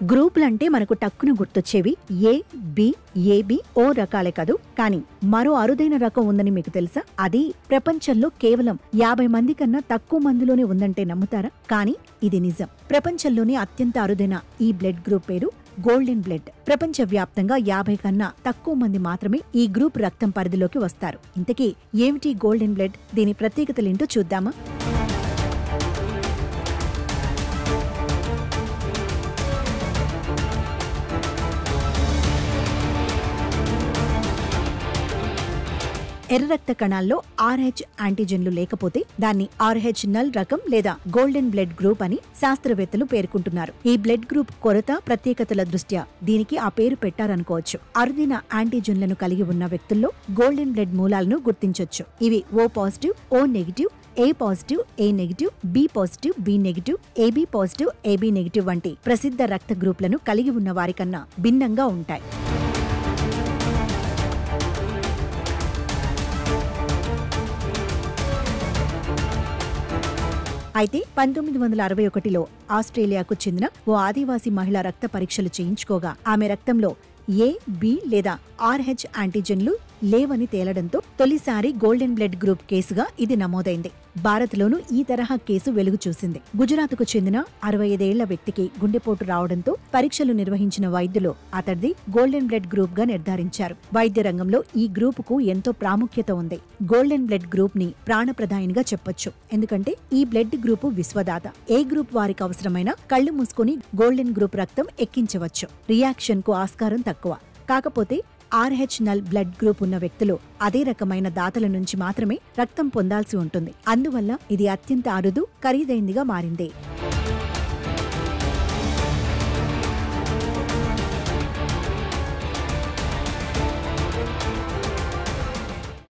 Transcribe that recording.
గ్రూపులంటే మనకు టక్కున గుర్తొచ్చేవి ఏ, B, AB, ఓ రకాలే కదూ. కానీ మరో అరుదైన రకం ఉందని మీకు తెలుసా? అది ప్రపంచంలో కేవలం 50 మంది కన్నా తక్కువ మందిలోనే ఉందంటే నమ్ముతారా? కానీ ఇది నిజం. ప్రపంచంలోనే అత్యంత అరుదైన ఈ బ్లడ్ గ్రూప్ పేరు గోల్డెన్ బ్లడ్. ప్రపంచవ్యాప్తంగా 50 కన్నా తక్కువ మంది మాత్రమే ఈ గ్రూప్ రక్తం పరిధిలోకి వస్తారు. ఇంతకీ ఏమిటి గోల్డెన్ బ్లడ్? దీని ప్రత్యేకతలేంటో చూద్దామా? ఎర్ర రక్త కణాల్లో RH యాంటీజెన్లు లేకపోతే దాన్ని RH నల్ రకం లేదా గోల్డెన్ బ్లడ్ గ్రూప్ అని శాస్త్రవేత్తలు పేర్కొంటున్నారు. ఈ బ్లడ్ గ్రూప్ కొరత, ప్రత్యేకతల దృష్ట్యా దీనికి ఆ పేరు పెట్టారనుకోవచ్చు. అరుదైన యాంటీజెన్లను కలిగి ఉన్న వ్యక్తుల్లో గోల్డెన్ బ్లడ్ మూలాలను గుర్తించొచ్చు. ఇవి O positive, O negative, A positive, A negative, B positive, B negative, AB positive, AB negative వంటి ప్రసిద్ధ రక్త గ్రూపులను కలిగి ఉన్న వారికన్నా భిన్నంగా ఉంటాయి. అయితే 1961లో ఆస్ట్రేలియాకు చెందిన ఓ ఆదివాసీ మహిళ రక్త పరీక్షలు చేయించుకోగా ఆమె రక్తంలో ఏ, బి లేదా RH యాంటీజెన్లు లేవని తేలడంతో తొలిసారి గోల్డెన్ బ్లడ్ గ్రూప్ కేసుగా ఇది నమోదైంది. భారత్లోనూ ఈ తరహా కేసు వెలుగు చూసింది. గుజరాత్కు చెందిన 65 ఏళ్ల వ్యక్తికి గుండెపోటు రావడంతో పరీక్షలు నిర్వహించిన వైద్యులు అతడిది గోల్డెన్ బ్లడ్ గ్రూప్ గా నిర్ధారించారు. వైద్య రంగంలో ఈ గ్రూపుకు ఎంతో ప్రాముఖ్యత ఉంది. గోల్డెన్ బ్లడ్ గ్రూప్ ని ప్రాణప్రదాయినిగా చెప్పొచ్చు. ఎందుకంటే ఈ బ్లడ్ గ్రూపు విశ్వదాత. ఏ గ్రూప్ వారికి అవసరమైన కళ్లు మూసుకొని గోల్డెన్ గ్రూప్ రక్తం ఎక్కించవచ్చు. రియాక్షన్ కు ఆస్కారం తక్కువ. కాకపోతే RH నల్ బ్లడ్ గ్రూప్ ఉన్న వ్యక్తులు అదే రకమైన దాతల నుంచి మాత్రమే రక్తం పొందాల్సి ఉంటుంది. అందువల్ల ఇది అత్యంత అరుదు, ఖరీదైందిగా మారింది.